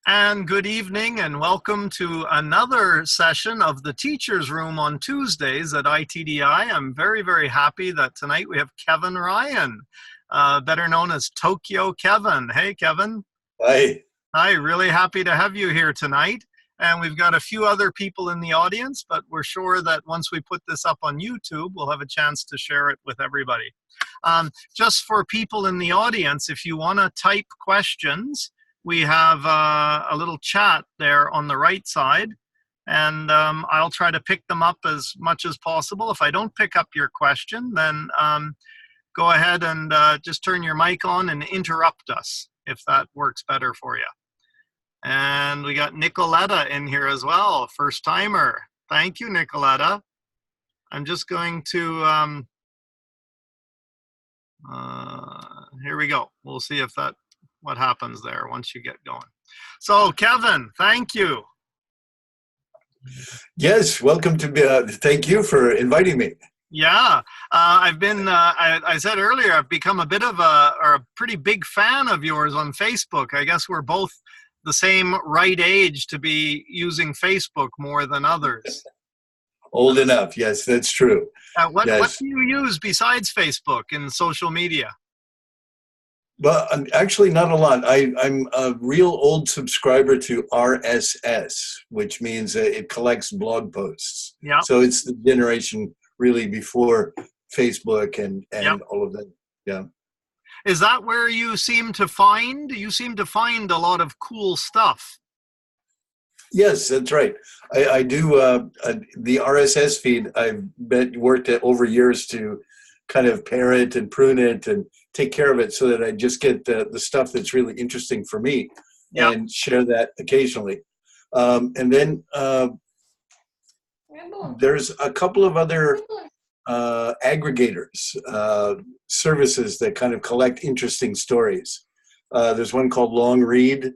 And good evening and welcome to another session of the Teacher's Room on Tuesdays at iTDi. I'm very, very happy that tonight we have Kevin Ryan, better known as Tokyo Kevin. Hey, Kevin. Hi. Hi, really happy to have you here tonight. And we've got a few other people in the audience, but we're sure that once we put this up on YouTube, we'll have a chance to share it with everybody. Just for people in the audience, if you want to type questions, we have a little chat there on the right side, and I'll try to pick them up as much as possible. If I don't pick up your question, then go ahead and just turn your mic on and interrupt us, if that works better for you. And we got Nicoletta in here as well, first timer. Thank you, Nicoletta. I'm just going to, here we go. We'll see if what happens there once you get going. So Kevin, thank you. Yes, welcome to thank you for inviting me. Yeah, I've been, I said earlier, I've become a bit of a pretty big fan of yours on Facebook. I guess we're both the same right age to be using Facebook more than others. Old enough, yes, that's true. What Yes. do you use besides Facebook in social media? Well, actually not a lot. I'm a real old subscriber to RSS, which means it collects blog posts. Yeah. So it's the generation really before Facebook and Yep. all of that. Yeah. Is that where you seem to find a lot of cool stuff? Yes, that's right. I do the RSS feed. I've worked over years to kind of pare it and prune it and take care of it so that I just get the stuff that's really interesting for me. Yep. And share that occasionally. And then there's a couple of other aggregators, services that kind of collect interesting stories. There's one called Long Read.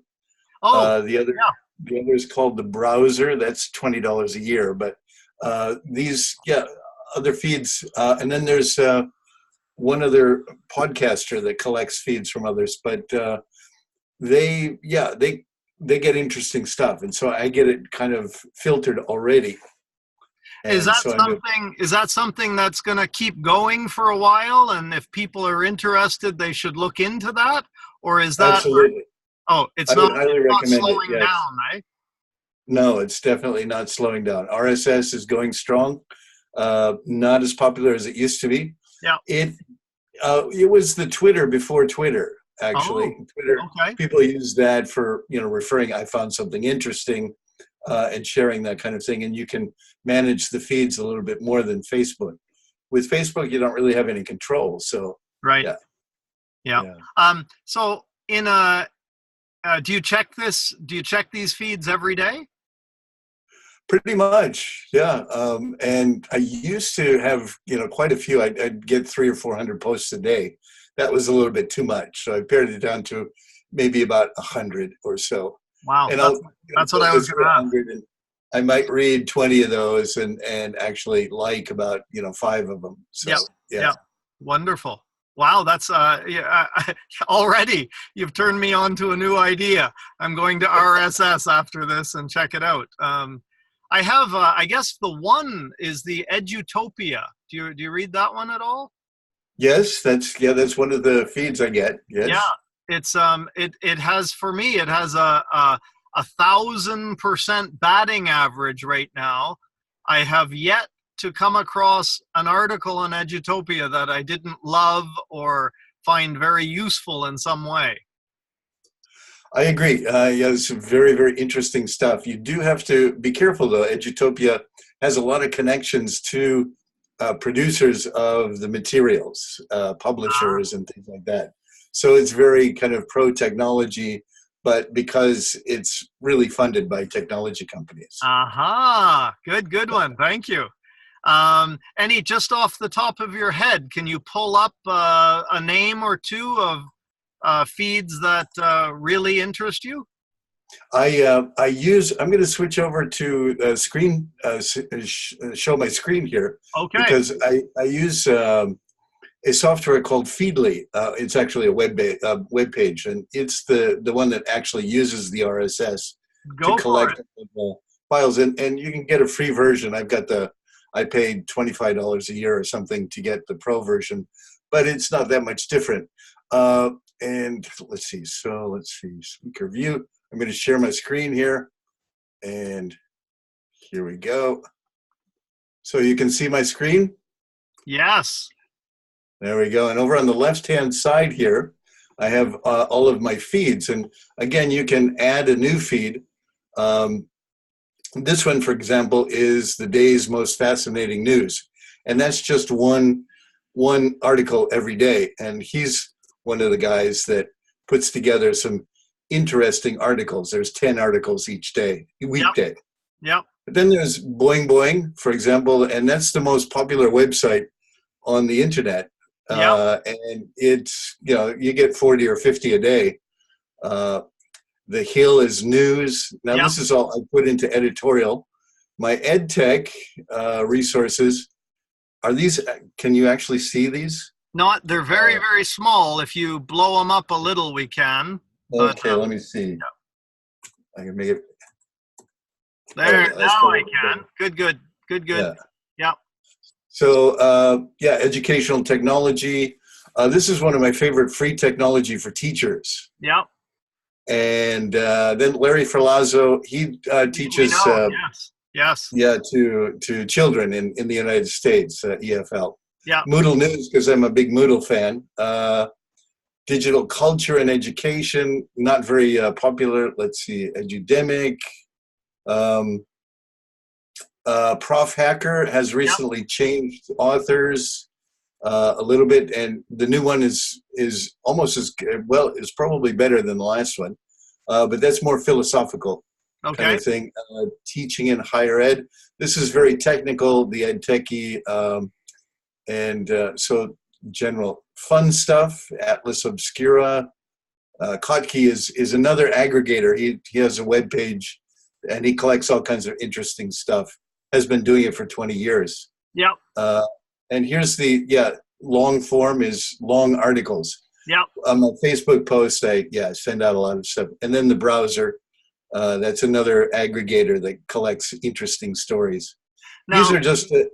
The other is called The Browser. That's $20 a year. But these, other feeds. And then there's one other podcaster that collects feeds from others. But they get interesting stuff. And so I get it kind of filtered already. Is that something that's going to keep going for a while? And if people are interested, they should look into that? Or is that... Absolutely. It's I not, would highly recommend slowing it, yes. down, right? No, it's definitely not slowing down. RSS is going strong. Not as popular as it used to be. Yeah. It was the Twitter before Twitter, actually. Twitter, okay. People use that for, referring, I found something interesting, and sharing that kind of thing. And you can manage the feeds a little bit more than Facebook. With Facebook, you don't really have any control. So, right. Yeah. So in do you check these feeds every day? Pretty much, yeah. And I used to have, quite a few. I'd get 300 or 400 posts a day. That was a little bit too much. So I pared it down to maybe about 100 or so. Wow, and that's what I was going to ask. And I might read 20 of those and actually like about 5 of them. So yeah. Wonderful. Wow, that's already you've turned me on to a new idea. I'm going to RSS after this and check it out. I have, I guess the one is the Edutopia. Do you read that one at all? Yes, that's one of the feeds I get. Yes. Yeah, it's it has, for me, it has a 1,000% batting average right now. I have yet to come across an article on Edutopia that I didn't love or find very useful in some way. I agree. It's very, very interesting stuff. You do have to be careful, though. Edutopia has a lot of connections to producers of the materials, publishers and things like that. So it's very kind of pro-technology, but because it's really funded by technology companies. Aha, good one. Thank you. Any, just off the top of your head, can you pull up a name or two of feeds that really interest you? I'm going to switch over to screen, show my screen here. Okay. Because I use a software called Feedly. It's actually a web page, and it's the one that actually uses the RSS to Go for collect it. files. And you can get a free version. I paid $25 a year or something to get the pro version, but it's not that much different. And let's see, speaker view. I'm going to share my screen here, and here we go. So you can see my screen? Yes. There we go. And over on the left-hand side here, I have all of my feeds. And again, you can add a new feed. This one, for example, is the day's most fascinating news. And that's just one article every day. And he's one of the guys that puts together some interesting articles. There's 10 articles each day, weekday. Yep. But then there's Boing Boing, for example, and that's the most popular website on the internet. And it's, you get 40 or 50 a day. The Hill is news. Now, this is all I put into editorial. My EdTech resources, are these, can you actually see these? Not, they're very, very small. If you blow them up a little, we can. Okay, let me see. I can make it. There, now I can. Good. Yeah. So, educational technology. This is one of my favorite free technology for teachers. Yeah. And then Larry Ferlazzo, he teaches to children in the United States, EFL. Yeah. Moodle News, because I'm a big Moodle fan. Digital culture and education, not very popular. Let's see, Edudemic. Prof Hacker has recently changed authors a little bit, and the new one is almost as well. It's probably better than the last one, but that's more philosophical kind of thing. Teaching in higher ed. This is very technical, the ed techie, and so general fun stuff. Atlas Obscura. Kottke is another aggregator. He has a web page, and he collects all kinds of interesting stuff. Has been doing it for 20 years. Yep. And here's the, long form is long articles. Yep. On my Facebook post, I send out a lot of stuff. And then the browser, that's another aggregator that collects interesting stories. Now, these are just the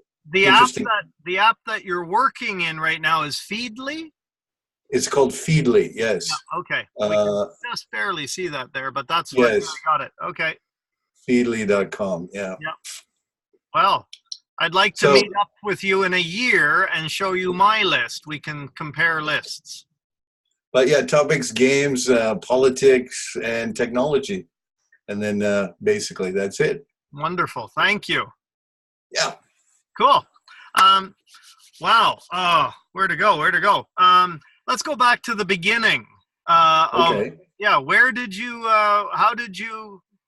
app that you're working in right now is Feedly? It's called Feedly, yes. Yeah, okay. We can just barely see that there, but that's what I got it. Okay. Feedly.com, yeah. Well, I'd like to meet up with you in a year and show you my list. We can compare lists. But topics, games, politics, and technology. And then basically that's it. Wonderful. Thank you. Yeah. Cool. Wow. Where to go? Let's go back to the beginning. Okay. Where did you,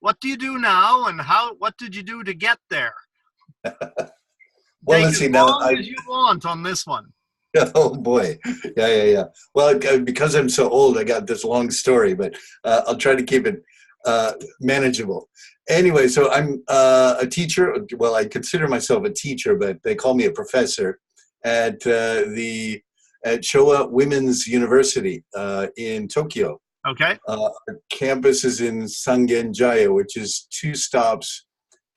what do you do now, and what did you do to get there? Well, let's see now. As you want on this one. Oh boy, yeah. Well, because I'm so old, I got this long story, but I'll try to keep it manageable. Anyway, so I'm a teacher. Well, I consider myself a teacher, but they call me a professor at Showa Women's University in Tokyo. Okay. Our campus is in Sangenjaya, which is 2 stops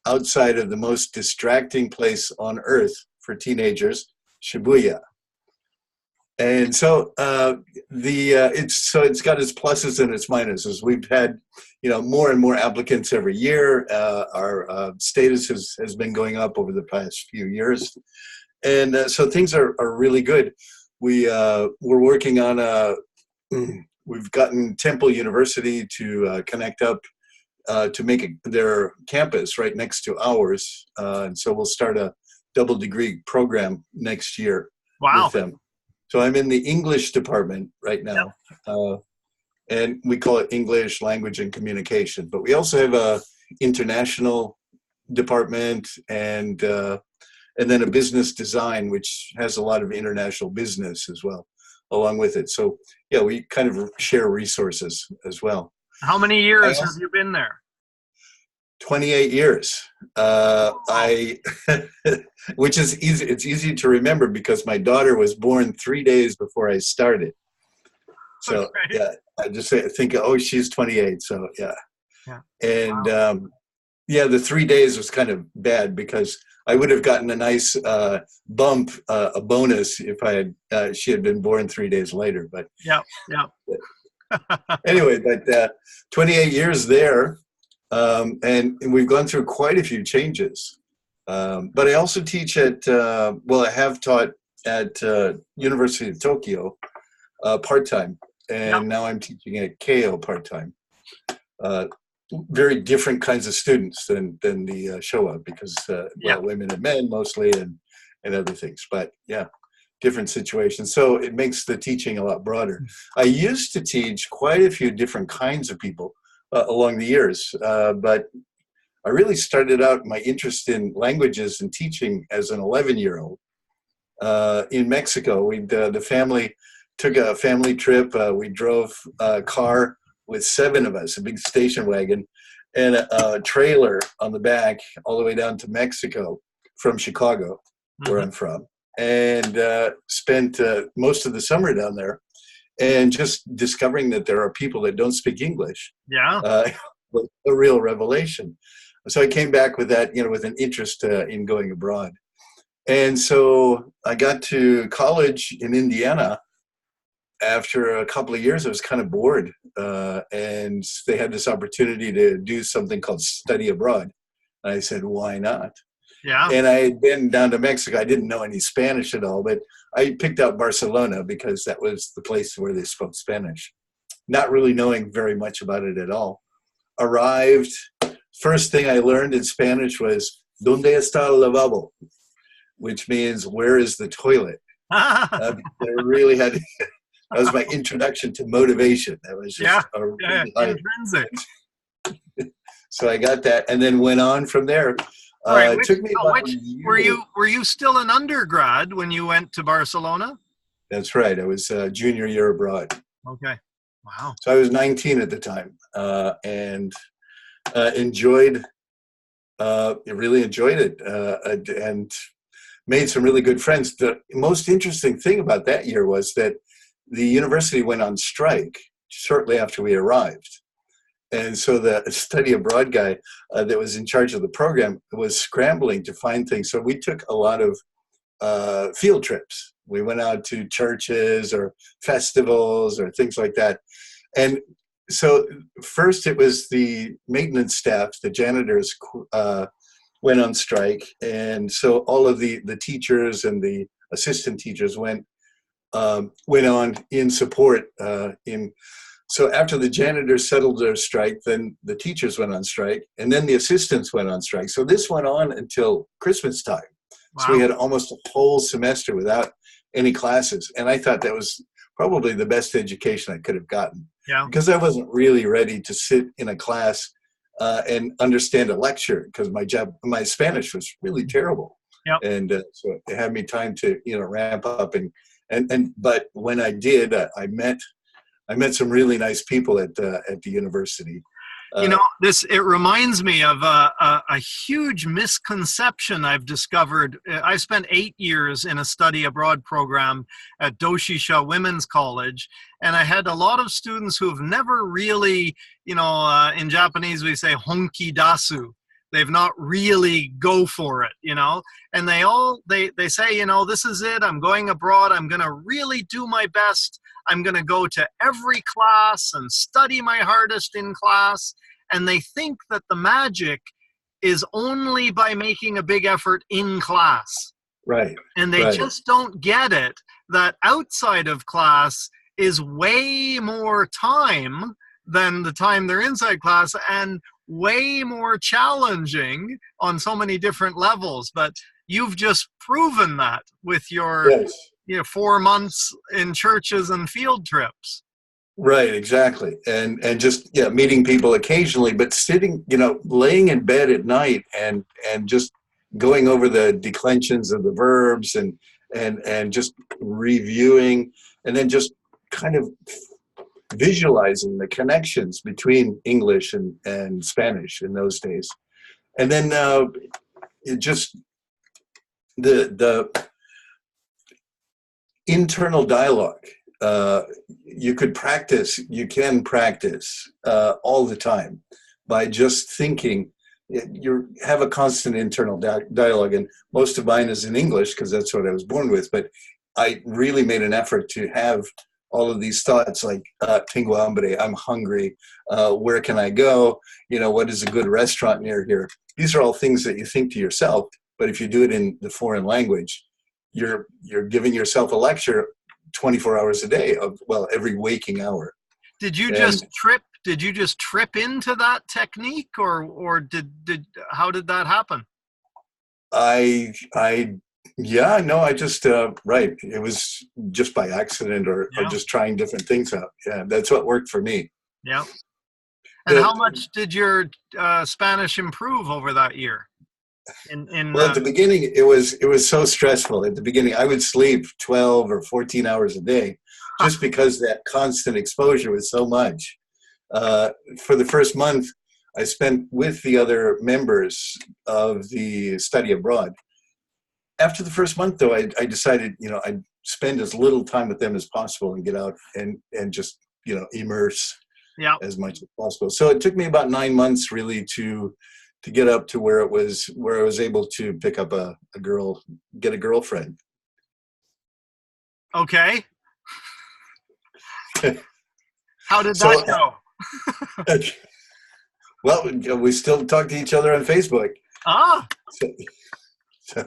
outside of the most distracting place on earth for teenagers, Shibuya. And so it's got its pluses and its minuses. We've had more and more applicants every year. Our status has been going up over the past few years, and so things are really good. We're working on we've gotten Temple University to connect up to make their campus right next to ours. And so we'll start a double degree program next year with them. So I'm in the English department right now. And we call it English, Language, and Communication. But we also have a international department and then a business design, which has a lot of international business as well along with it. So we kind of share resources as well. How many years have you been there? 28 years. I, which is easy. It's easy to remember because my daughter was born 3 days before I started. So Okay. yeah, I just think, oh, she's 28. So yeah. Yeah. And Wow. yeah, the 3 days was kind of bad because I would have gotten a nice bump, a bonus if I had she had been born 3 days later. But Yeah. Yeah. anyway, but 28 years there, and we've gone through quite a few changes. But I also teach at well, I have taught at University of Tokyo part-time, Yeah. and now I'm teaching at Keio part-time. Very different kinds of students than the Showa because Yeah. well, women and men mostly, and other things. But yeah, different situations. So it makes the teaching a lot broader. I used to teach quite a few different kinds of people along the years, but I really started out my interest in languages and teaching as an 11-year-old in Mexico. The family took a family trip. We drove a car with 7 of us, a big station wagon, and a trailer on the back all the way down to Mexico from Chicago, where I'm from, and spent most of the summer down there, and just discovering that there are people that don't speak English. Yeah. Was a real revelation. So I came back with that, with an interest in going abroad. And so I got to college in Indiana. After a couple of years, I was kind of bored, and they had this opportunity to do something called study abroad. And I said, why not? Yeah. And I had been down to Mexico. I didn't know any Spanish at all, but I picked out Barcelona because that was the place where they spoke Spanish, not really knowing very much about it at all. Arrived, first thing I learned in Spanish was, ¿Dónde está el lavabo? Which means, where is the toilet? I really had... That was my introduction to motivation. That was just intrinsic. So I got that, and then went on from there. Right. It took me about a year. Were you still an undergrad when you went to Barcelona? That's right. I was junior year abroad. Okay. Wow. So I was 19 at the time, and enjoyed. Really enjoyed it, and made some really good friends. The most interesting thing about that year was that the university went on strike shortly after we arrived. And so the study abroad guy that was in charge of the program was scrambling to find things. So we took a lot of field trips. We went out to churches or festivals or things like that. And so first it was the maintenance staff, the janitors went on strike. And so all of the teachers and the assistant teachers went on in support. So after the janitors settled their strike, then the teachers went on strike, and then the assistants went on strike. So this went on until Christmas time. Wow. So we had almost a whole semester without any classes. And I thought that was probably the best education I could have gotten. Yeah. Because I wasn't really ready to sit in a class and understand a lecture, because my Spanish was really terrible. Yep. And so it had me time to ramp up but when I did, I met some really nice people at the university. It reminds me of a huge misconception I've discovered. I spent 8 years in a study abroad program at Doshisha Women's College, and I had a lot of students who've never really, in Japanese we say honki dasu. They've not really go for it, and they say, this is it. I'm going abroad. I'm going to really do my best. I'm going to go to every class and study my hardest in class. And they think that the magic is only by making a big effort in class. Right. And they just don't get it, that outside of class is way more time than the time they're inside class, and way more challenging on so many different levels. But you've just proven that with your 4 months in churches and field trips. Right, exactly. And just meeting people occasionally, but sitting, laying in bed at night and just going over the declensions of the verbs and just reviewing, and then just kind of visualizing the connections between English and Spanish in those days. And then it just, the internal dialogue, you can practice all the time by just thinking. You have a constant internal dialogue, and most of mine is in English because that's what I was born with. But I really made an effort to have all of these thoughts like, tengo hambre, I'm hungry, where can I go? You know, what is a good restaurant near here? These are all things that you think to yourself, but if you do it in the foreign language, you're giving yourself a lecture 24 hours a day of, well, every waking hour. Did you just trip into that technique, or how did that happen? Yeah, no, I just, right. It was just by accident or just trying different things out. Yeah, that's what worked for me. Yeah. And how much did your Spanish improve over that year? Well, at the beginning, it was so stressful. At the beginning, I would sleep 12 or 14 hours a day just because that constant exposure was so much. For the first month, I spent with the other members of the study abroad. After the first month, though, I decided, you know, I'd spend as little time with them as possible and get out and just, you know, immerse as much as possible. So it took me about 9 months really to get up to where I was able to pick up a girl, get a girlfriend. Okay. How did that go? Well, we still talk to each other on Facebook. Ah. So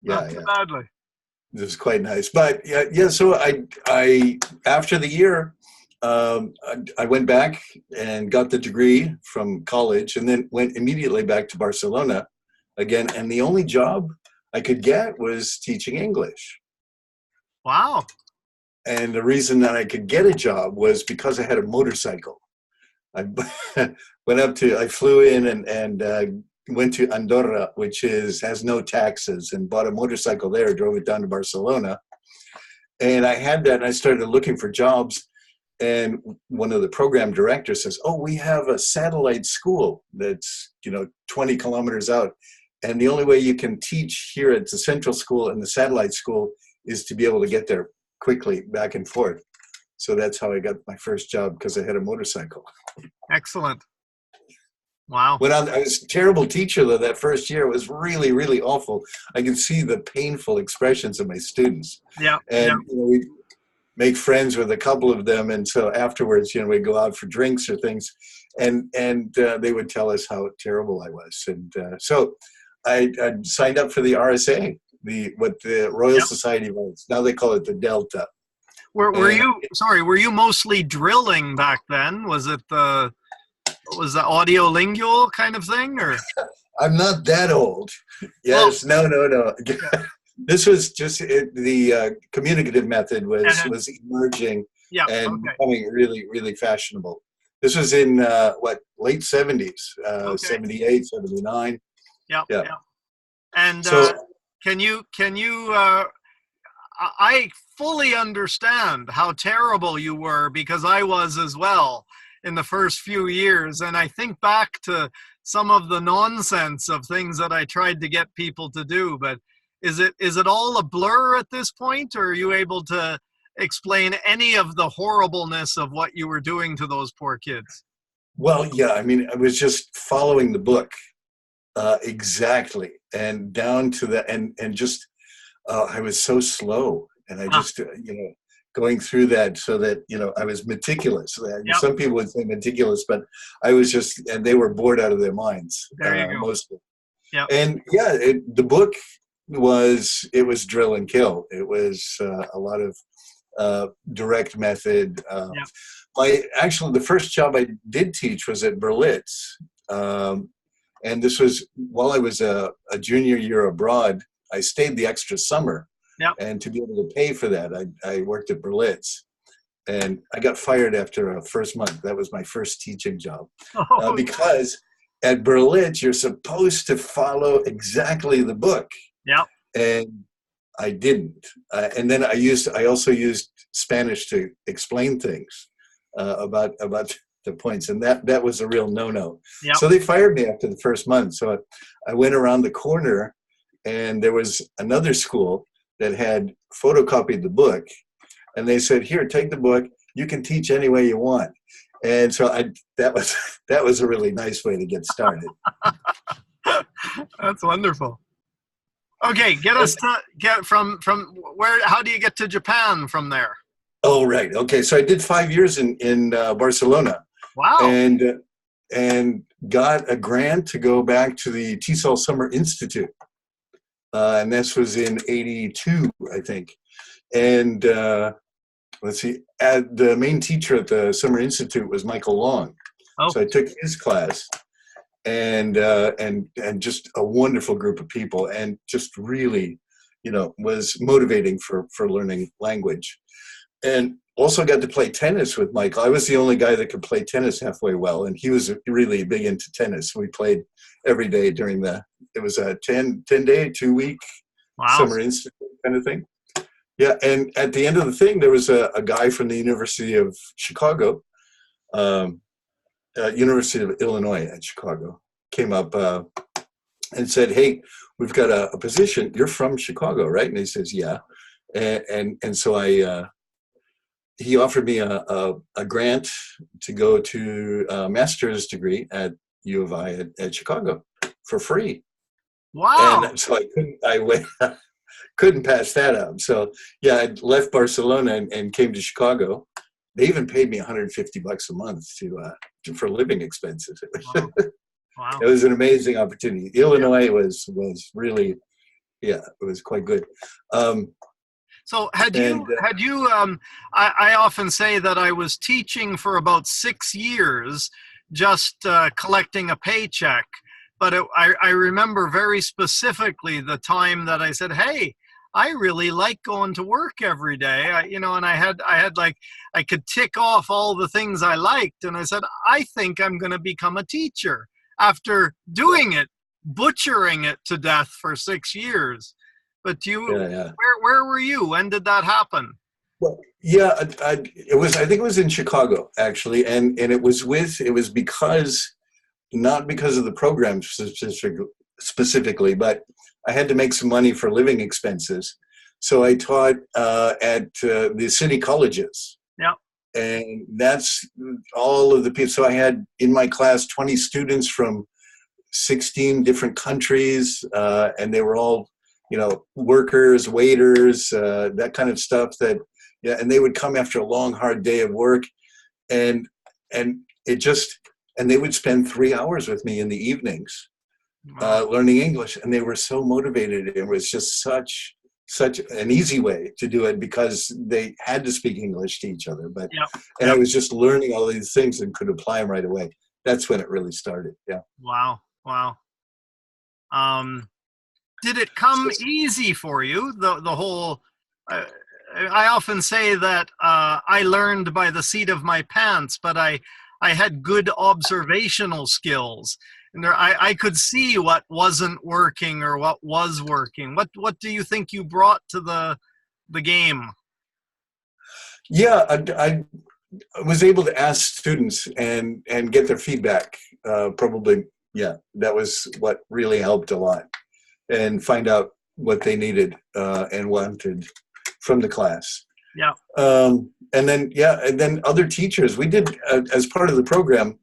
not too badly. It was quite nice. But yeah. So I after the year, I went back and got the degree from college, and then went immediately back to Barcelona again. And the only job I could get was teaching English. Wow. And the reason that I could get a job was because I had a motorcycle. I I flew in and went to Andorra, which has no taxes, and bought a motorcycle there, drove it down to Barcelona. And I had that, and I started looking for jobs. And one of the program directors says, "Oh, we have a satellite school that's, you know, 20 kilometers out. And the only way you can teach here at the central school and the satellite school is to be able to get there quickly back and forth." So that's how I got my first job, because I had a motorcycle. Excellent. Wow. When I was a terrible teacher, though, that first year. It was really, really awful. I could see the painful expressions of my students. Yeah. And you know, we'd make friends with a couple of them. And so afterwards, you know, we'd go out for drinks or things, and they would tell us how terrible I was. And so I signed up for the RSA, what the Royal Society was. Now they call it the Delta. Were you mostly drilling back then? Was the audio-lingual kind of thing, or? I'm not that old. Yes, no. This was just the communicative method was emerging and becoming really, really fashionable. This was in late 70s, 78, 79. Yeah. And so, can you? I fully understand how terrible you were, because I was as well in the first few years. And I think back to some of the nonsense of things that I tried to get people to do. But is it all a blur at this point, or are you able to explain any of the horribleness of what you were doing to those poor kids? Well, yeah, I mean, I was just following the book exactly, and down to the and just I was so slow, and I just you know, going through that, so that, you know, I was meticulous. Some people would say meticulous, but I was just, and they were bored out of their minds. There you go. Mostly. Yeah. And yeah, the book was drill and kill. It was a lot of direct method. The first job I did teach was at Berlitz. And this was while I was a junior year abroad. I stayed the extra summer. Yep. And to be able to pay for that, I worked at Berlitz. And I got fired after a first month. That was my first teaching job. Because at Berlitz, you're supposed to follow exactly the book. Yeah. And I didn't. And then I also used Spanish to explain things about the points, and that was a real no-no. Yep. So they fired me after the first month. So I went around the corner, and there was another school that had photocopied the book, and they said, "Here, take the book. You can teach any way you want." And so that was a really nice way to get started. That's wonderful. Okay, get from where? How do you get to Japan from there? Oh, right. Okay, so I did 5 years in Barcelona. Wow. And got a grant to go back to the TESOL Summer Institute, and this was in '82, I think. And let's see, the main teacher at the Summer Institute was Michael Long. Oh. So I took his class, and just a wonderful group of people, and just really, was motivating for learning language. And also got to play tennis with Michael. I was the only guy that could play tennis halfway well, and he was really big into tennis. We played every day during it was a 10-day, 2-week Summer Institute kind of thing. Yeah, and at the end of the thing, there was a guy from the University of Chicago, University of Illinois at Chicago, came up and said, "Hey, we've got a position. You're from Chicago, right?" And he says, "Yeah." And so he offered me a grant to go to a master's degree at U of I at Chicago for free. Wow. And so couldn't pass that up. So yeah, I left Barcelona and came to Chicago. They even paid me $150 a month for living expenses. Wow. Wow. It was an amazing opportunity. Illinois was really, it was quite good. So I often say that I was teaching for about 6 years, just collecting a paycheck. But I remember very specifically the time that I said, "Hey, I really like going to work every day." And I had I could tick off all the things I liked, and I said, "I think I'm going to become a teacher." After doing it, butchering it to death for 6 years. But where were you? When did that happen? Well, yeah, I think it was in Chicago actually, and it was because, not because of the program specifically, but I had to make some money for living expenses, so I taught at the city colleges. Yeah, and that's all of the people. So I had in my class 20 students from 16 different countries, and they were all, workers, waiters, that kind of stuff. And they would come after a long, hard day of work, and they would spend 3 hours with me in the evenings, learning English, and they were so motivated. It was just such an easy way to do it because they had to speak English to each other. I was just learning all these things and could apply them right away. That's when it really started. Yeah. Wow. Did it come easy for you? The whole. I often say that I learned by the seat of my pants, but I had good observational skills, and I could see what wasn't working or what was working. What do you think you brought to the game? Yeah, I was able to ask students and get their feedback. Probably, that was what really helped a lot, and find out what they needed and wanted from the class. Yeah. And then other teachers. We did as part of the program.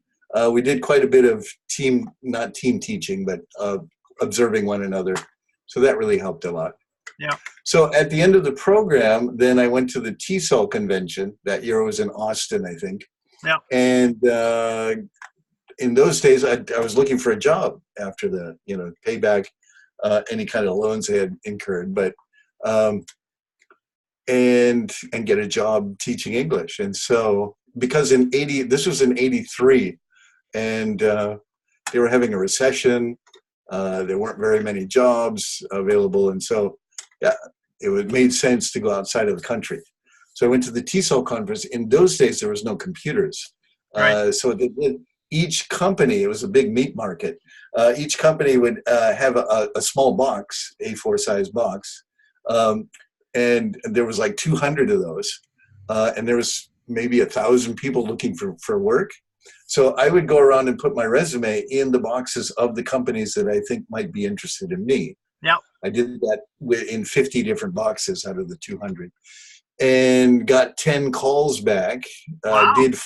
We did quite a bit of not team teaching, but observing one another. So that really helped a lot. Yeah. So at the end of the program, then I went to the TESOL convention. That year it was in Austin, I think. Yeah. And in those days, I was looking for a job after the, pay back any kind of loans I had incurred, but and get a job teaching English. And so because this was in '83, and they were having a recession, there weren't very many jobs available, and so it made sense to go outside of the country. So I went to the TESOL conference. In those days, there was no computers. Right. So each company, it was a big meat market, each company would have a small box, A4 size box, and there was like 200 of those, and there was maybe 1,000 people looking for work. So I would go around and put my resume in the boxes of the companies that I think might be interested in me. Yeah. I did that in 50 different boxes out of the 200, and got 10 calls back. Wow. Did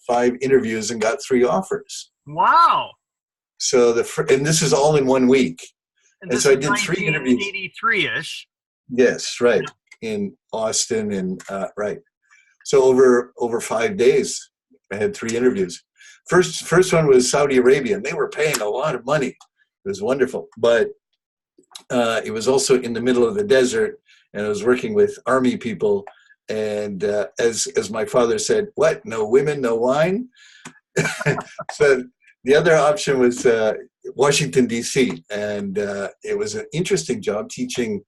five interviews and got 3 offers. Wow. So and this is all in 1 week. And so I did 3 interviews. 1983-ish. Yes, right. In Austin, and right. So over 5 days, I had 3 interviews. First one was Saudi Arabia, and they were paying a lot of money. It was wonderful, but it was also in the middle of the desert, and I was working with army people. And as my father said, "What? No women, no wine." So the other option was Washington, D.C., and it was an interesting job teaching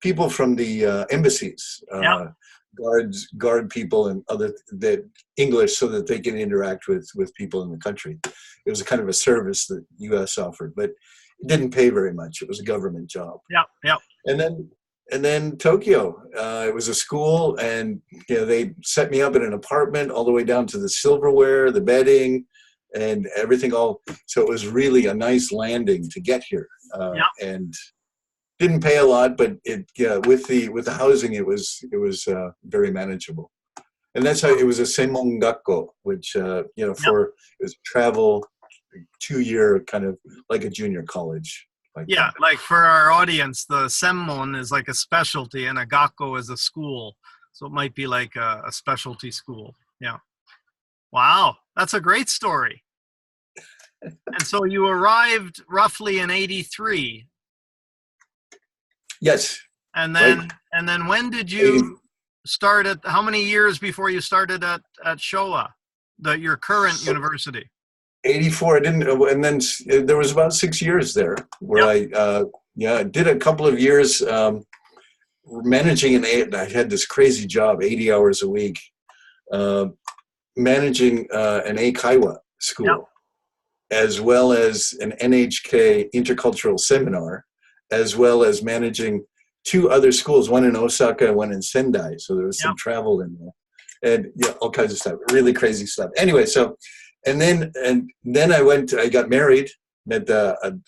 people from the embassies, guard people and that English, so that they can interact with people in the country. It was a kind of a service that U.S. offered, but it didn't pay very much. It was a government job. Yeah. And then Tokyo. It was a school, and they set me up in an apartment all the way down to the silverware, the bedding, and everything. So it was really a nice landing to get here, and didn't pay a lot, but with the housing, it was very manageable. And that's how it was a Seimon Gakko, which it was travel 2-year, kind of like a junior college. Like for our audience, the Semmon is like a specialty, and a Gakko is a school. So it might be like a specialty school. Yeah. Wow, that's a great story. And so you arrived roughly in 83. Yes. And then when did you start how many years before you started at Showa, your current university? 84. I didn't, and then there was about 6 years there where I did a couple of years managing I had this crazy job, 80 hours a week, managing an Eikaiwa school, as well as an NHK intercultural seminar, as well as managing 2 other schools, one in Osaka and one in Sendai. So there was some travel in there, and all kinds of stuff, really crazy stuff. Anyway, so and then I got married, met the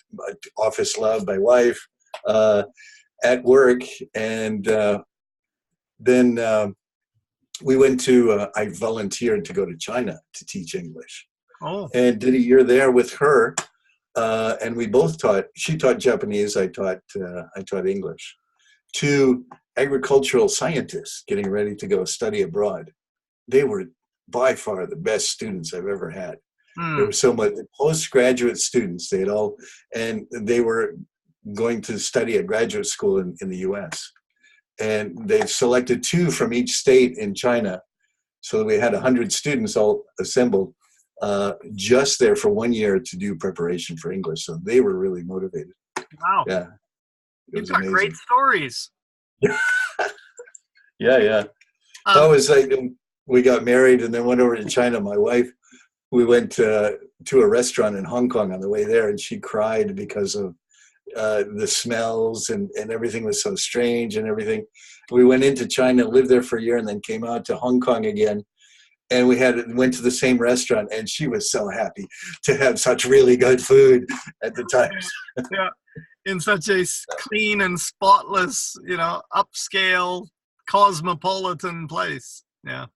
office love, my wife, at work, and then we went to. I volunteered to go to China to teach English, and did a year there with her. And we both taught. She taught Japanese. I taught English to agricultural scientists getting ready to go study abroad. They were by far the best students I've ever had. There were so much postgraduate students. And they were going to study at graduate school in the U.S. And they selected 2 from each state in China, so we had 100 students all assembled. Just there for 1 year to do preparation for English. So they were really motivated. Wow. Yeah. You've got great stories. Yeah. That was like, we got married and then went over to China. My wife, we went to a restaurant in Hong Kong on the way there, and she cried because of the smells and everything was so strange and everything. We went into China, lived there for a year, and then came out to Hong Kong again. And we went to the same restaurant, and she was so happy to have such really good food at the time. Yeah, in such a clean and spotless, upscale, cosmopolitan place. Yeah.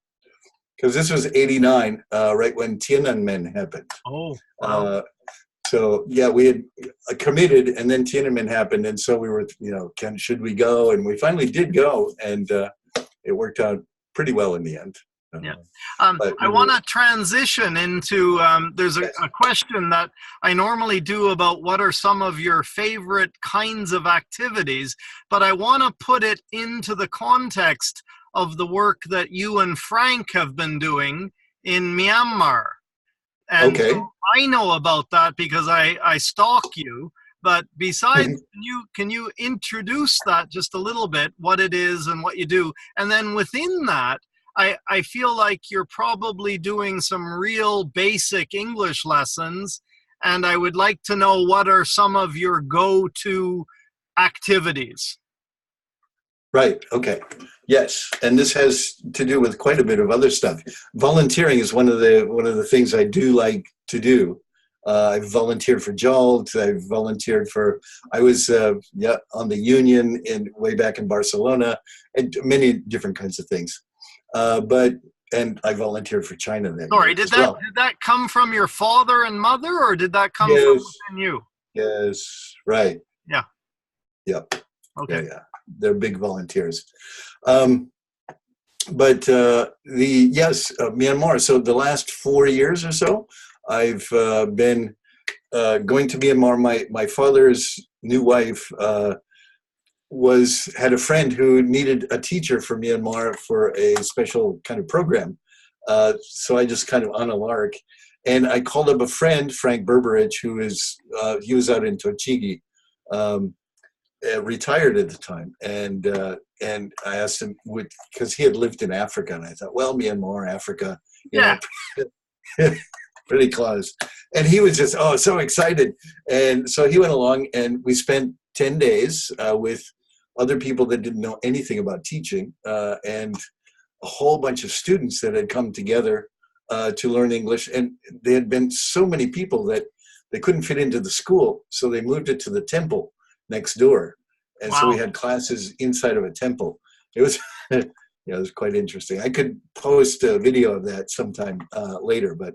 Because this was 89, right when Tiananmen happened. Oh, wow. So yeah, we had committed, and then Tiananmen happened, and so we were, should we go? And we finally did go, and it worked out pretty well in the end. Yeah. I want to transition into, there's a question that I normally do about what are some of your favorite kinds of activities, but I want to put it into the context of the work that you and Frank have been doing in Myanmar. And so I know about that because I stalk you. But besides, can you introduce that just a little bit, what it is and what you do? And then within that, I feel like you're probably doing some real basic English lessons, and I would like to know what are some of your go-to activities. Right. Okay. Yes, and this has to do with quite a bit of other stuff. Volunteering is one of the things I do like to do. I've volunteered for JALT. I've volunteered for. I was on the union in way back in Barcelona, and many different kinds of things. And I volunteered for China then. Sorry, did as well. that come from your father and mother, or did that come from Yes. within you? Yes. Right. Yeah. Yep. Okay. Yeah. They're big volunteers. Myanmar. So the last 4 years or so, I've been going to Myanmar. My father's new wife had a friend who needed a teacher for Myanmar for a special kind of program. So I just kind of on a lark, and I called up a friend, Frank Berberich, he was out in Tochigi. Retired at the time, and I asked him, because he had lived in Africa, and I thought, well, Myanmar, Africa, you know, pretty close. And he was just so excited, and so he went along, and we spent 10 days with other people that didn't know anything about teaching, and a whole bunch of students that had come together to learn English, and there had been so many people that they couldn't fit into the school, so they moved it to the temple next door. And so we had classes inside of a temple. It was, it was quite interesting. I could post a video of that sometime later, but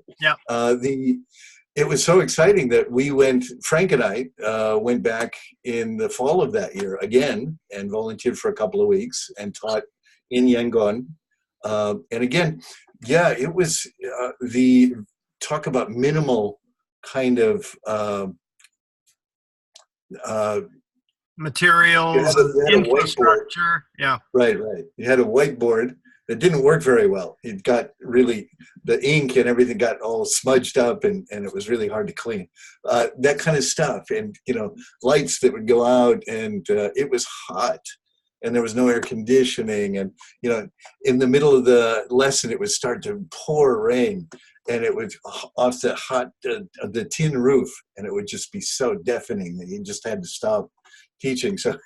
it was so exciting that Frank and I went back in the fall of that year again and volunteered for a couple of weeks and taught in Yangon. And again, it was talk about minimal kind of materials, infrastructure. Yeah. Right. You had a whiteboard that didn't work very well. It got the ink and everything got all smudged up, and it was really hard to clean. That kind of stuff, and lights that would go out, and it was hot, and there was no air conditioning, and in the middle of the lesson it would start to pour rain, and it would off the the tin roof, and it would just be so deafening that you just had to stop teaching. So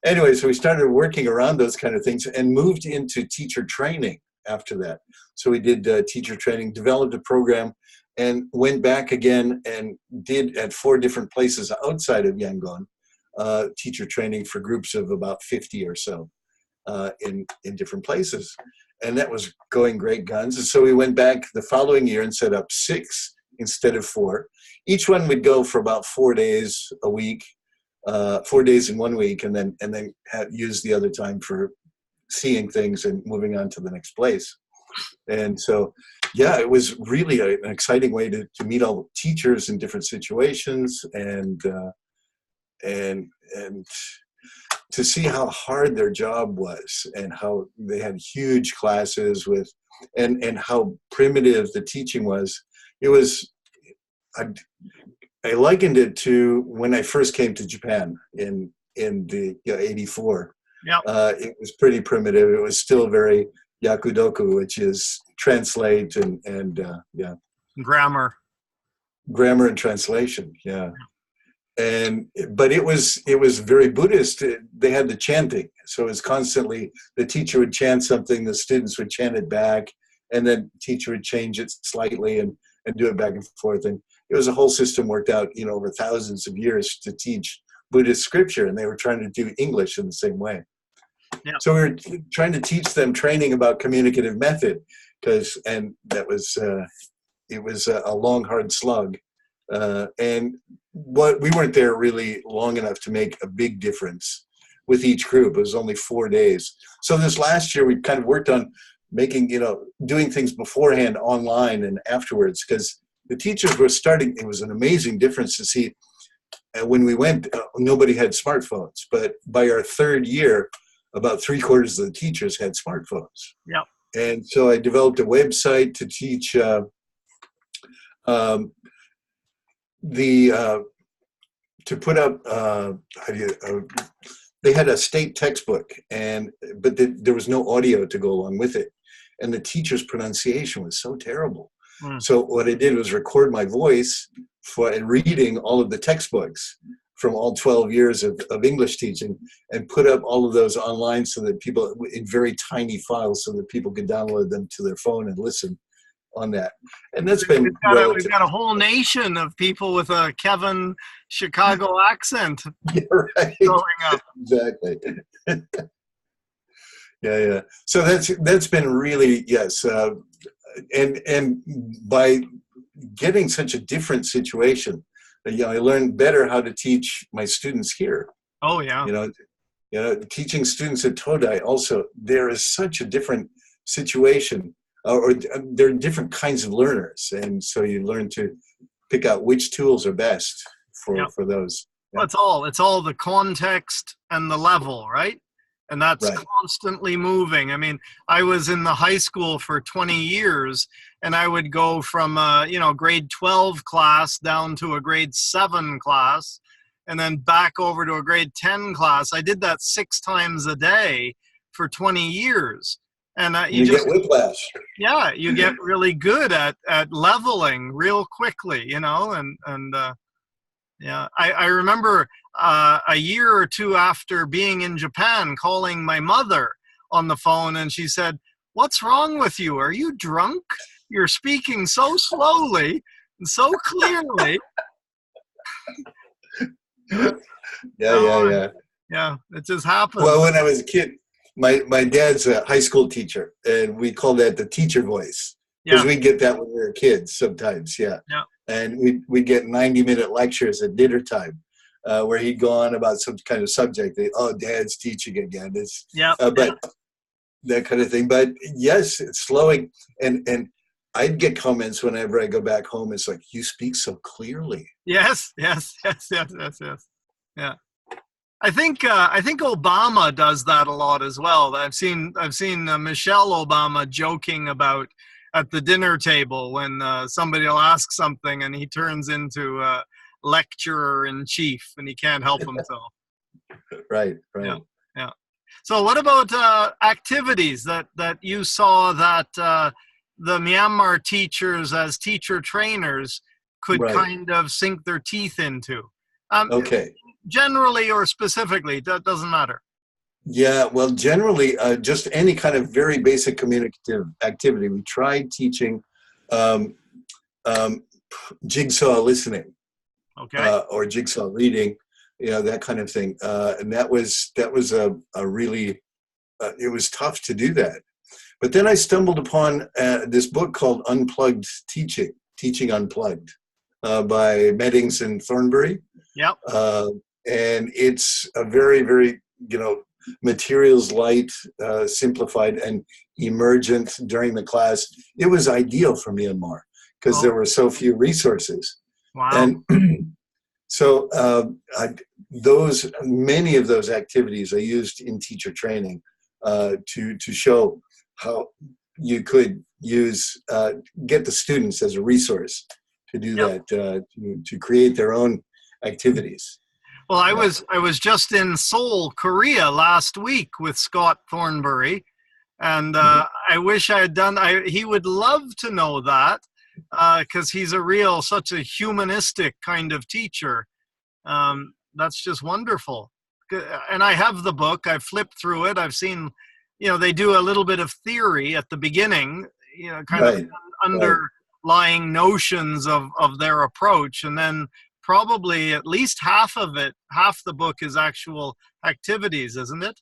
anyway, so we started working around those kind of things and moved into teacher training after that. So we did teacher training, developed a program, and went back again and did at 4 different places outside of Yangon teacher training for groups of about 50 or so in different places. And that was going great guns. And so we went back the following year and set up 6 instead of 4. Each one would go for about 4 days a week. 4 days in 1 week, and then use the other time for seeing things and moving on to the next place. And so, it was really an exciting way to meet all the teachers in different situations, and to see how hard their job was, and how they had huge classes and how primitive the teaching was. It was. I likened it to when I first came to Japan in the 84. Yeah. It was pretty primitive. It was still very yakudoku, which is translate and grammar and translation. Yeah. But it was very Buddhist. They had the chanting, so it was constantly the teacher would chant something, the students would chant it back, and then the teacher would change it slightly and do it back and forth. And it was a whole system worked out, over thousands of years to teach Buddhist scripture, and they were trying to do English in the same way. Yeah. So we were trying to teach them training about communicative method, and that was it was a long, hard slug, and we weren't there really long enough to make a big difference with each group. It was only 4 days. So this last year we kind of worked on making, doing things beforehand online and afterwards, because the teachers were starting. It was an amazing difference to see. When we went, nobody had smartphones, but by our 3rd year, about 3/4 of the teachers had smartphones. Yeah. And so I developed a website to teach to put up. They had a state textbook, but there was no audio to go along with it, and the teacher's pronunciation was so terrible. So what I did was record my voice for reading all of the textbooks from all 12 years of English teaching and put up all of those online so that people, in very tiny files, so that people could download them to their phone and listen on that. And that's been we've got a whole nation of people with a Kevin Chicago accent. Yeah, right. Growing up. Exactly. Yeah. So that's been really, yes. And by getting such a different situation, I learned better how to teach my students here. Oh yeah. Teaching students at Todai also, there is such a different situation, or there are different kinds of learners, and so you learn to pick out which tools are best for those. Well, it's all the context and the level, right? And that's constantly moving. I mean, I was in the high school for 20 years, and I would go from grade 12 class down to a grade 7 class, and then back over to a grade 10 class. I did that 6 times a day for 20 years. And you just get whiplash. Yeah, you get really good at leveling real quickly, I remember a year or two after being in Japan, calling my mother on the phone, and she said, "What's wrong with you? Are you drunk? You're speaking so slowly and so clearly." Yeah. Yeah, it just happened. Well, when I was a kid, my dad's a high school teacher, and we call that the teacher voice, because we get that when we were kids sometimes. Yeah. And we'd get 90-minute lectures at dinner time, where he'd go on about some kind of subject. Dad's teaching again. But that kind of thing. But yes, it's slowing. And I'd get comments whenever I go back home. It's like, you speak so clearly. Yes. Yeah. I think Obama does that a lot as well. I've seen Michelle Obama joking about at the dinner table when somebody will ask something and he turns into a lecturer in chief and he can't help himself. Right. Yeah. So what about activities that you saw that the Myanmar teachers as teacher trainers could kind of sink their teeth into? Generally or specifically, that doesn't matter. Yeah, well, generally, just any kind of very basic communicative activity. We tried teaching jigsaw listening, or jigsaw reading, that kind of thing. And that was a really, it was tough to do that. But then I stumbled upon this book called Unplugged Teaching Unplugged, by Meddings and Thornbury. Yep. And it's a very, very, materials light, simplified and emergent during the class. It was ideal for Myanmar because there were so few resources. Wow. And so many of those activities I used in teacher training to show how you could get the students as a resource to do that, to create their own activities. Well, I was just in Seoul, Korea last week with Scott Thornbury, and I wish I had done. He would love to know that because he's such a humanistic kind of teacher. That's just wonderful. And I have the book. I've flipped through it. I've seen, they do a little bit of theory at the beginning, kind of underlying notions of their approach, and then probably at least half the book is actual activities, isn't it?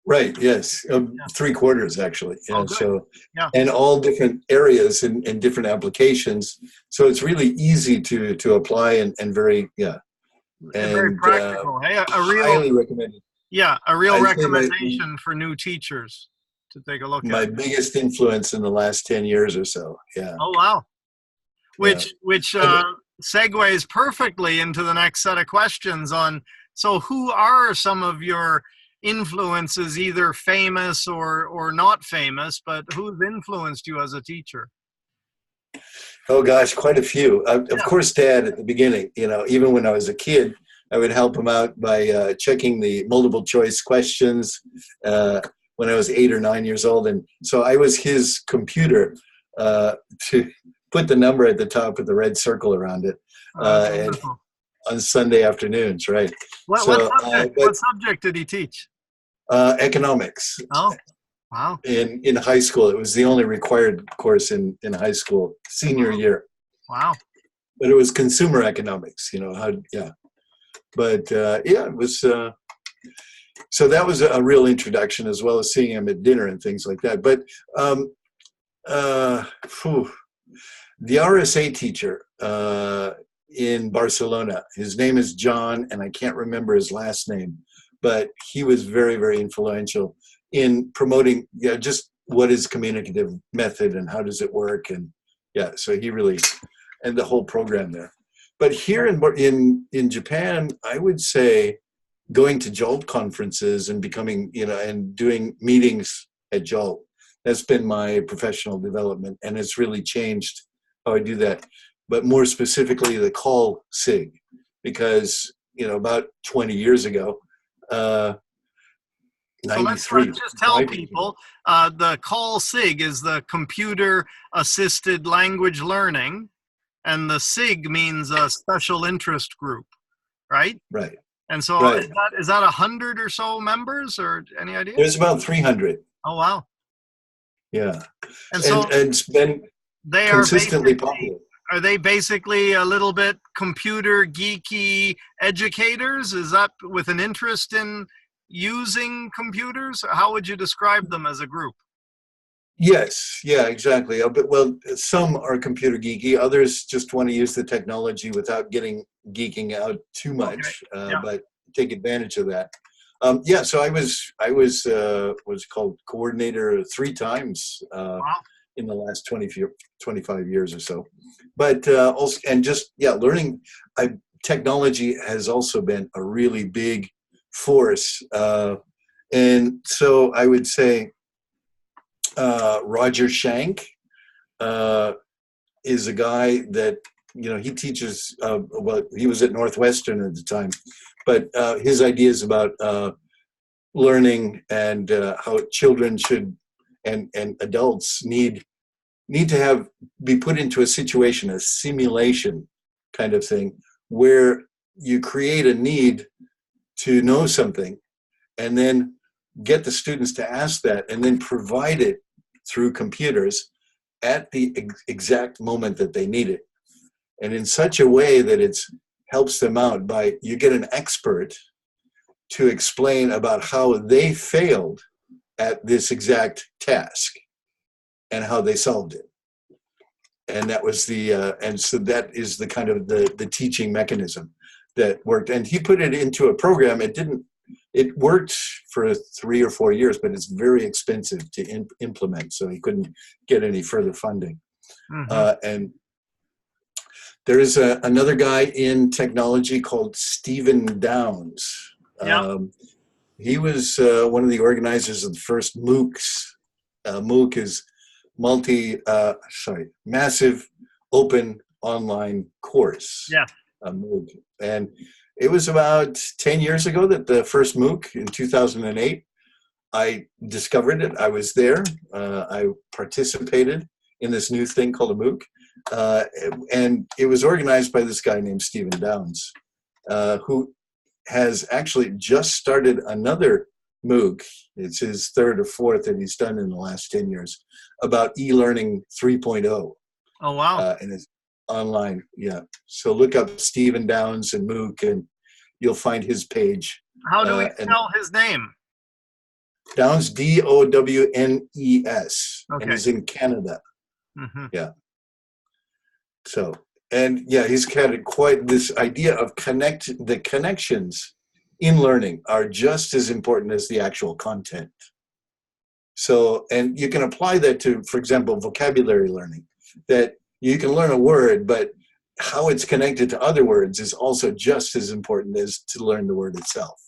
Right. Yes. 3/4 actually. Yeah. And all different areas and different applications. So it's really easy to apply and very, and very practical. Highly recommended. Yeah. A real recommendation for new teachers to take a look at. My biggest influence in the last 10 years or so. Yeah. Oh, wow. Which segues perfectly into the next set of questions on, so who are some of your influences, either famous or not famous, but who's influenced you as a teacher? Oh gosh, quite a few. Of course, Dad at the beginning, even when I was a kid, I would help him out by checking the multiple choice questions when I was 8 or 9 years old. And so I was his computer to put the number at the top with the red circle around it. on Sunday afternoons, right? What subject did he teach? Economics. Oh, wow. In high school. It was the only required course in high school, senior year. Wow. But it was consumer economics, yeah. But it was, so that was a real introduction, as well as seeing him at dinner and things like that. But the RSA teacher in Barcelona, his name is John, and I can't remember his last name, but he was very, very influential in promoting just what is communicative method and how does it work. And so he really, and the whole program there. But here in Japan, I would say going to JALT conferences and becoming, and doing meetings at JALT, that's been my professional development, and it's really changed how I do that. But more specifically, the call SIG, because, about 20 years ago, 93. Let's just tell people, the call SIG is the computer assisted language learning, and the SIG means a special interest group, right? Right. And so is that 100 or so members, or any idea? There's about 300. Oh, wow. Yeah. And so and it's been consistently popular. Are they basically a little bit computer geeky educators? Is that with an interest in using computers? How would you describe them as a group? Yes, yeah, exactly. Well, some are computer geeky. Others just want to use the technology without geeking out too much, but take advantage of that. So I was what's called coordinator 3 times in the last 25 years or so. But also, and just learning. Technology has also been a really big force, and so I would say. Roger Shank is a guy that, he teaches, he was at Northwestern at the time, but his ideas about learning and how children should and adults need to be put into a situation, a simulation kind of thing, where you create a need to know something and then get the students to ask that and then provide it through computers at the exact moment that they need it. And in such a way that it helps them out by, you get an expert to explain about how they failed at this exact task and how they solved it. And that was and so that is the kind of the teaching mechanism that worked. And he put it into a program. It worked for 3 or 4 years, but it's very expensive to implement, so he couldn't get any further funding. Mm-hmm. And there is another guy in technology called Stephen Downes. Yeah. He was one of the organizers of the first MOOCs. MOOC is massive open online course. Yeah. MOOC. And it was about 10 years ago that the first MOOC in 2008, I discovered it. I was there. I participated in this new thing called a MOOC. And it was organized by this guy named Stephen Downes, who has actually just started another MOOC. It's his 3rd or 4th that he's done in the last 10 years about e-learning 3.0. Oh, wow. And it's online. Yeah. So look up Stephen Downes and MOOC and you'll find his page. How do we spell his name? Downes, Downes. Okay. And he's in Canada. Mm-hmm. Yeah. So, and he's had quite this idea of the connections in learning are just as important as the actual content. So, and you can apply that to, for example, vocabulary learning, that you can learn a word, but how it's connected to other words is also just as important as to learn the word itself.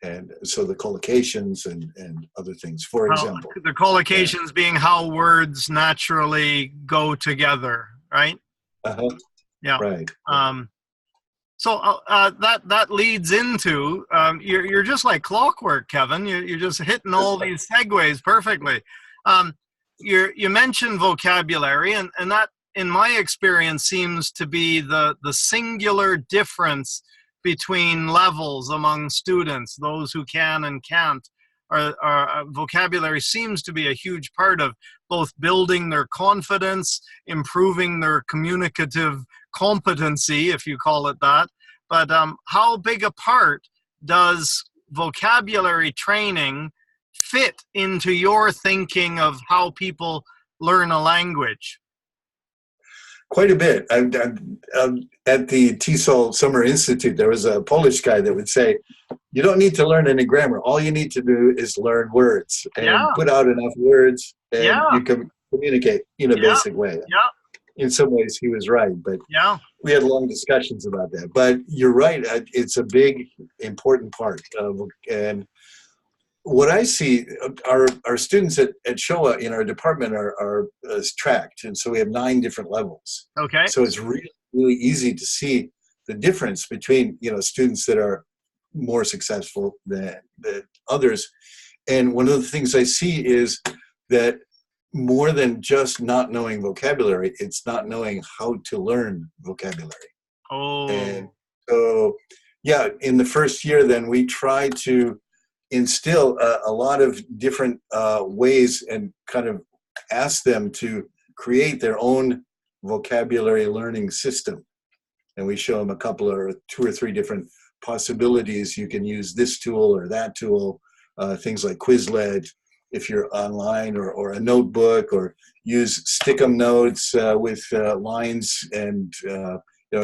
And so the collocations and other things, for example. The collocations being how words naturally go together, right? Uh-huh. Yeah. Right. So that leads into, you're just like clockwork, Kevin. You're just hitting all these segues perfectly. You mentioned vocabulary, and that in my experience, seems to be the singular difference between levels among students, those who can and can't. Our vocabulary seems to be a huge part of both building their confidence, improving their communicative competency, if you call it that. But how big a part does vocabulary training fit into your thinking of how people learn a language? Quite a bit. At the TESOL Summer Institute, there was a Polish guy that would say, you don't need to learn any grammar. All you need to do is learn words and put out enough words, and you can communicate in a basic way. In some ways, he was right, but we had long discussions about that. But you're right. It's a big, important part. And what I see, our students at Showa in our department are tracked, and so we have 9 different levels. Okay. So it's really, really easy to see the difference between students that are more successful than others. And one of the things I see is that more than just not knowing vocabulary, it's not knowing how to learn vocabulary. Oh. And so, in the first year, then we try to instill a lot of different ways and kind of ask them to create their own vocabulary learning system. And we show them a couple or 2 or 3 different possibilities. You can use this tool or that tool, things like Quizlet if you're online, or a notebook, or use Stick'em notes with lines and,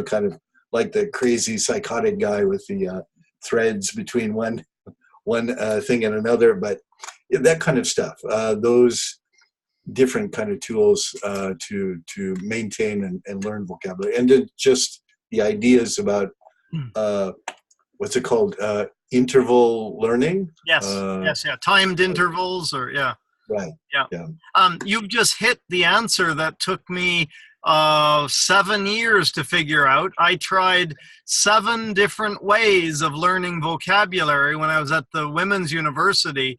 kind of like the crazy psychotic guy with the threads between one thing and another, but that kind of stuff. Those different kind of tools to maintain and learn vocabulary, and to just the ideas about what's it called, interval learning. Yes, timed intervals, or right. You've just hit the answer that took me 7 years to figure out. I tried 7 different ways of learning vocabulary when I was at the Women's University,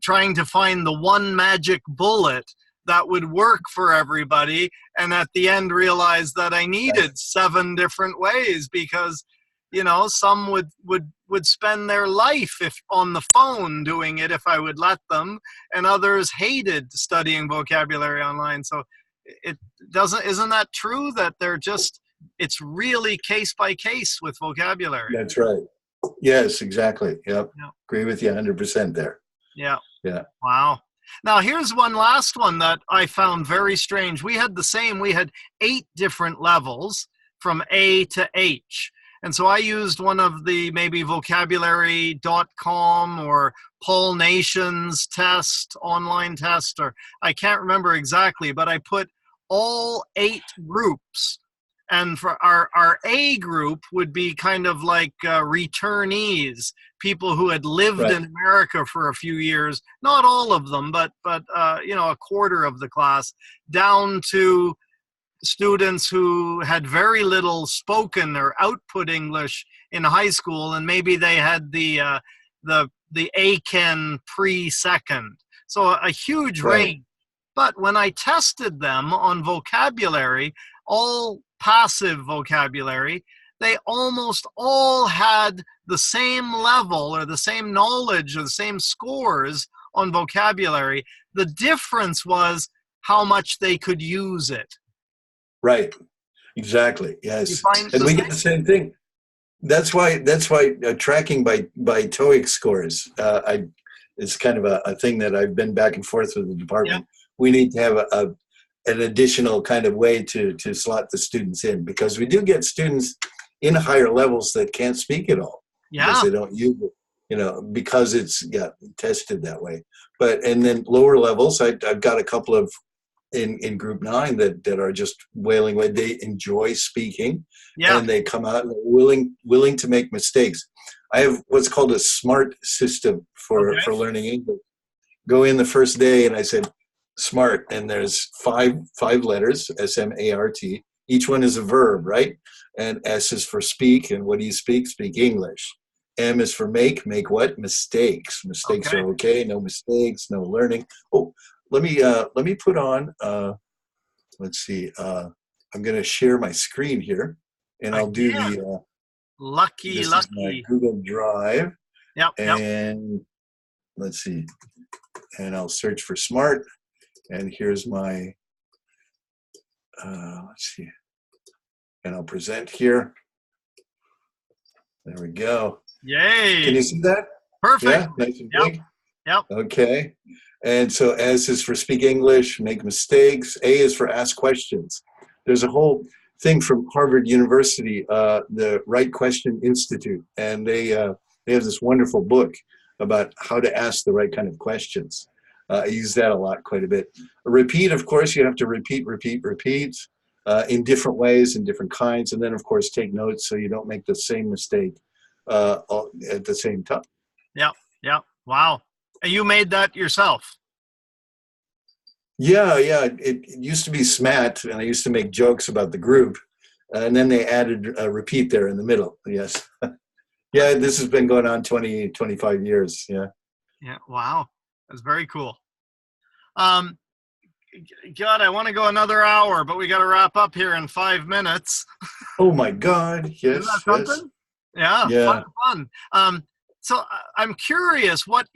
trying to find the one magic bullet that would work for everybody, and at the end realized that I needed 7 different ways, because some would spend their life on the phone doing it if I would let them, and others hated studying vocabulary online. So isn't that true, that it's really case by case with vocabulary? That's right. Yes, exactly. Yep. Agree with you 100% there. Yeah. Wow. Now here's one last one that I found very strange. We had 8 different levels from A to H. And so I used one of the maybe vocabulary.com or Paul Nation's online test, or I can't remember exactly, but I put all 8 groups. And for our A group would be kind of like returnees, people who had lived in America for a few years, not all of them, but a quarter of the class, down to students who had very little spoken or output English in high school, and maybe they had the ACAN pre-second. So a huge range. But when I tested them on vocabulary, all passive vocabulary, they almost all had the same level or the same knowledge or the same scores on vocabulary. The difference was how much they could use it. Right. Exactly. Yes. And we get the same thing. That's why tracking by TOEIC scores is kind of a thing that I've been back and forth with the department. Yeah. We need to have an additional kind of way to slot the students in, because we do get students in higher levels that can't speak at all. Yeah. Because they don't use it, because it's tested that way. And then lower levels, I've got a couple of in group 9 that are just wailing away. They enjoy speaking, and they come out and willing to make mistakes. I have what's called a SMART system for learning English. Go in the first day, and I said SMART, and there's five letters, SMART. Each one is a verb, right? And S is for speak, and what do you speak? Speak English. M is for make what? Mistakes. Mistakes are okay. No mistakes, no learning. Oh, let me put on, let's see, I'm going to share my screen here, and I'll do the. Lucky. This is my Google Drive. Yep. And let's see, and I'll search for smart, and here's my. Let's see, and I'll present here. There we go. Yay! Can you see that? Perfect. Yeah, nice and big. Yep. Okay. And so S is for speak English, make mistakes. A is for ask questions. There's a whole thing from Harvard University, the Right Question Institute, and they have this wonderful book about how to ask the right kind of questions. I use that a lot, quite a bit. Repeat, of course, you have to repeat in different ways, in different kinds, and then, of course, take notes so you don't make the same mistake at the same time. Yep. Wow. And you made that yourself? Yeah. It used to be SMAT, and I used to make jokes about the group, and then they added a repeat there in the middle. Yes. Yeah, this has been going on 20, 25 years. Yeah. Wow. That's very cool. God, I want to go another hour, but we got to wrap up here in 5 minutes. Oh my God. Yes. Isn't that something? Yes. Yeah. Fun. So I'm curious what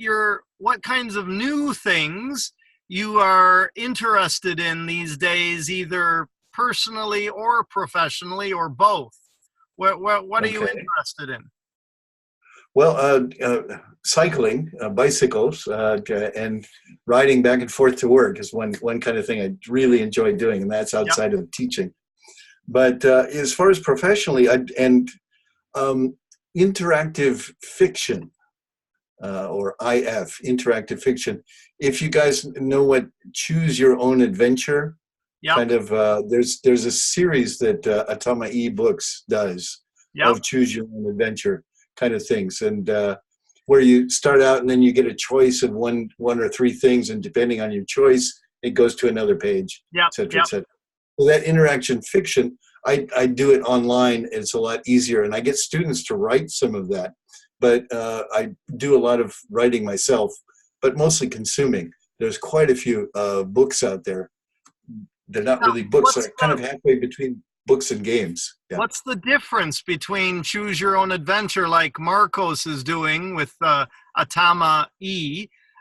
kinds of new things you are interested in these days, either personally or professionally or both. What are you interested in? Well, cycling, bicycles, and riding back and forth to work is one kind of thing I really enjoy doing, and that's outside of teaching. But as far as professionally, interactive fiction, or IF, interactive fiction. If you guys know what Choose Your Own Adventure, kind of, there's a series that Atama Books does of Choose Your Own Adventure kind of things, and where you start out and then you get a choice of one or three things, and depending on your choice, it goes to another page, et cetera, et cetera. So that interaction fiction, I do it online. It's a lot easier, and I get students to write some of that. But I do a lot of writing myself, but mostly consuming. There's quite a few books out there. They're not really books. They're kind of halfway between books and games. Yeah. What's the difference between Choose Your Own Adventure, like Marcos is doing with Atama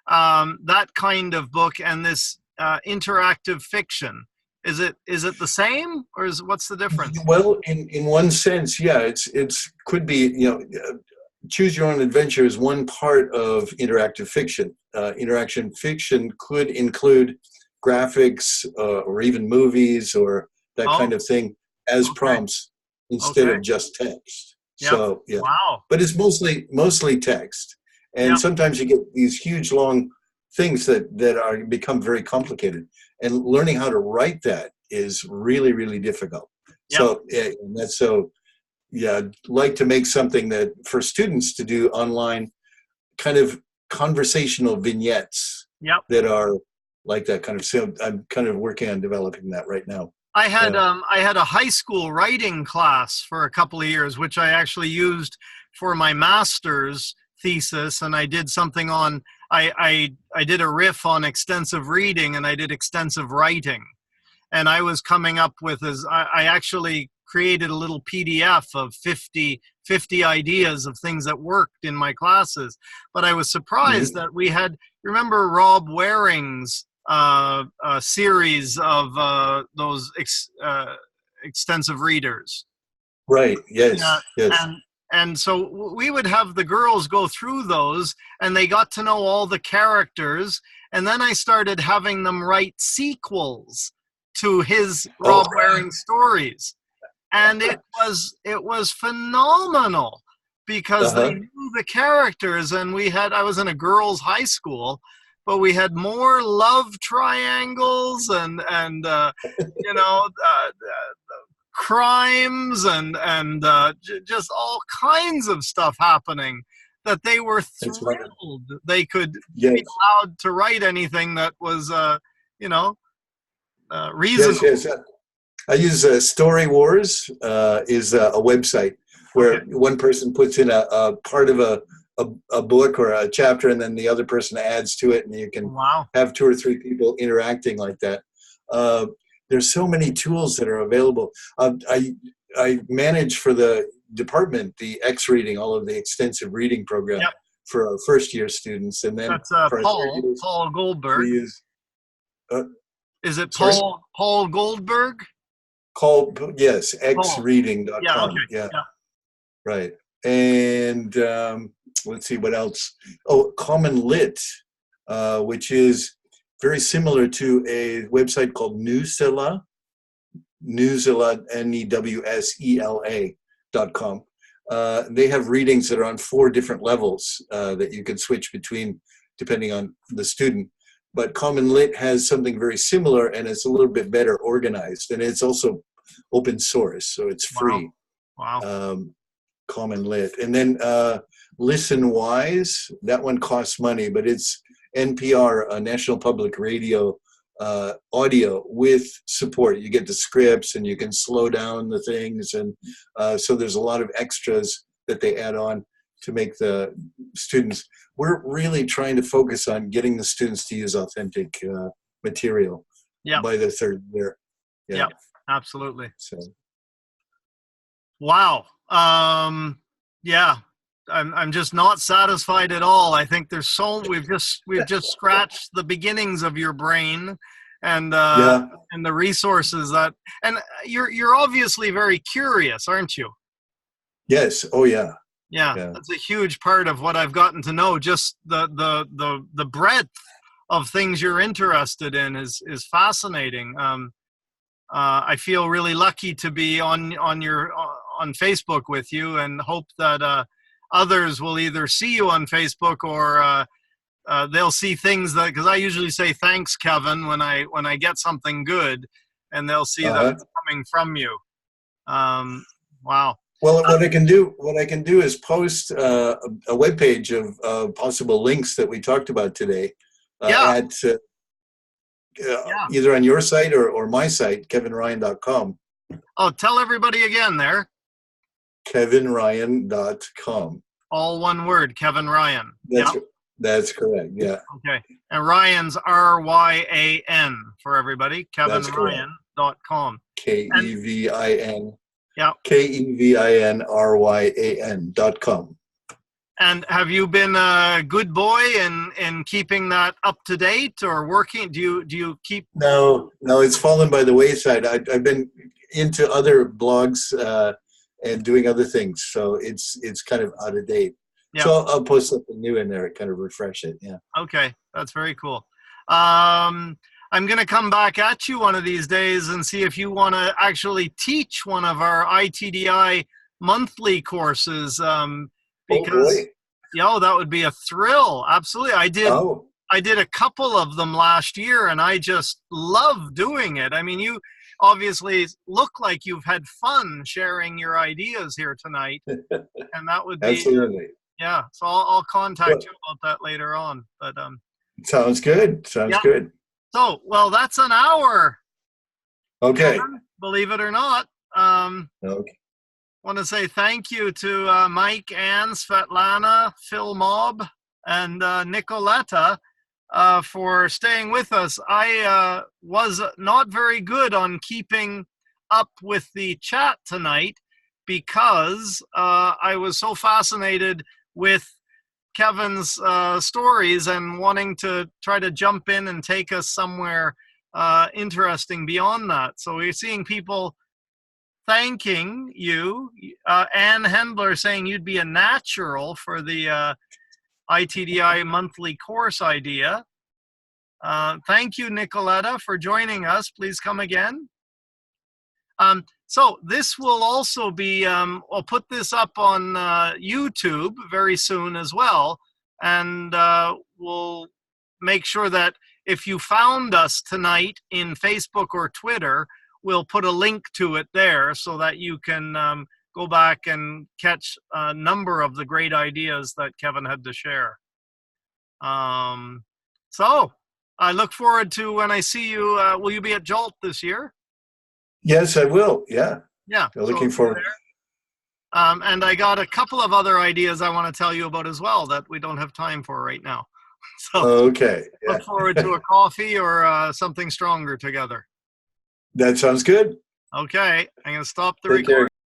that kind of book, and this interactive fiction? Is it the same, or what's the difference? Well, in one sense, yeah, it's could be, Choose Your Own Adventure is one part of interactive fiction. Interaction fiction could include graphics or even movies or that kind of thing as prompts instead of just text. So yeah, but it's mostly text, and sometimes you get these huge long things that become very complicated, and learning how to write that is really, really difficult. So and that's so. Yeah, I'd like to make something that for students to do online, kind of conversational vignettes that are like that kind of. So I'm kind of working on developing that right now. I had a high school writing class for a couple of years, which I actually used for my master's thesis, and I did something on. I did a riff on extensive reading, and I did extensive writing, and I was coming up with I actually created a little PDF of 50 ideas of things that worked in my classes. But I was surprised that we had, remember Rob Waring's series of those extensive readers? Right, yes, yes. And so we would have the girls go through those, and they got to know all the characters, and then I started having them write sequels to his Rob Waring stories. And it was phenomenal because they knew the characters, and I was in a girls' high school, but we had more love triangles and crimes and just all kinds of stuff happening that they were thrilled they could be allowed to write anything that was reasonable. Yes. I use Story Wars is a website where one person puts in a part of a book or a chapter, and then the other person adds to it, and you can have 2 or 3 people interacting like that. there's so many tools that are available. I manage for the department the X reading, all of the extensive reading program for our first year students, and then That's for our Paul Goldberg. we use. Is it Sorry? Paul Goldberg? Yes, xreading.com. Yeah, okay. Yeah, right. And let's see what else. Oh, Common Lit, which is very similar to a website called Newsela, NEWSELA.com. They have readings that are on 4 different levels that you can switch between depending on the student. But Common Lit has something very similar, and it's a little bit better organized, and it's also open source, so it's free. Wow. Common Lit. And then Listen Wise, that one costs money, but it's NPR, National Public Radio, audio with support. You get the scripts and you can slow down the things, and so there's a lot of extras that they add on to make the students. We're really trying to focus on getting the students to use authentic material by the 3rd year. Yeah, absolutely. So. Wow. Yeah, I'm just not satisfied at all. I think there's we've just scratched the beginnings of your brain, and the resources that, and you're obviously very curious, aren't you? Yes. Oh yeah. Yeah, that's a huge part of what I've gotten to know. Just the breadth of things you're interested in is fascinating. I feel really lucky to be on Facebook with you, and hope that others will either see you on Facebook or they'll see things that, because I usually say thanks, Kevin, when I get something good, and they'll see that it's coming from you. Wow. Well, what I can do is post a webpage of possible links that we talked about today at either on your site or my site, kevinryan.com. Oh, tell everybody again there. kevinryan.com. All one word, Kevin Ryan. That's correct, yeah. Okay. And Ryan's RYAN for everybody, kevinryan.com. KEVIN. Yeah. KEVINRYAN.com. And have you been a good boy in keeping that up to date, or working? Do you keep? No, it's fallen by the wayside. I've been into other blogs and doing other things, so it's kind of out of date. Yeah. So I'll post something new in there, kind of refresh it. Yeah. Okay, that's very cool. I'm going to come back at you one of these days and see if you want to actually teach one of our iTDi monthly courses. Because that would be a thrill. Absolutely. I did a couple of them last year, and I just love doing it. I mean, you obviously look like you've had fun sharing your ideas here tonight, and that would be absolutely. Yeah. So I'll contact you about that later on. But sounds good. Sounds good. So, well, that's an hour. Okay. Believe it or not. Okay. Want to say thank you to Mike, Ann, Svetlana, Phil Mob, and Nicoletta for staying with us. I was not very good on keeping up with the chat tonight because I was so fascinated with Kevin's stories and wanting to try to jump in and take us somewhere interesting beyond that. So we're seeing people thanking you. Ann Hendler saying you'd be a natural for the iTDi monthly course idea. Thank you, Nicoletta, for joining us. Please come again. So this will also be, I'll put this up on YouTube very soon as well. And we'll make sure that if you found us tonight in Facebook or Twitter, we'll put a link to it there so that you can go back and catch a number of the great ideas that Kevin had to share. So I look forward to when I see you. Will you be at JALT this year? Yes, I will. Yeah. Yeah. I'm looking forward. And I got a couple of other ideas I want to tell you about as well that we don't have time for right now. So okay. Look forward to a coffee or something stronger together. That sounds good. Okay, I'm going to stop the Take recording. care.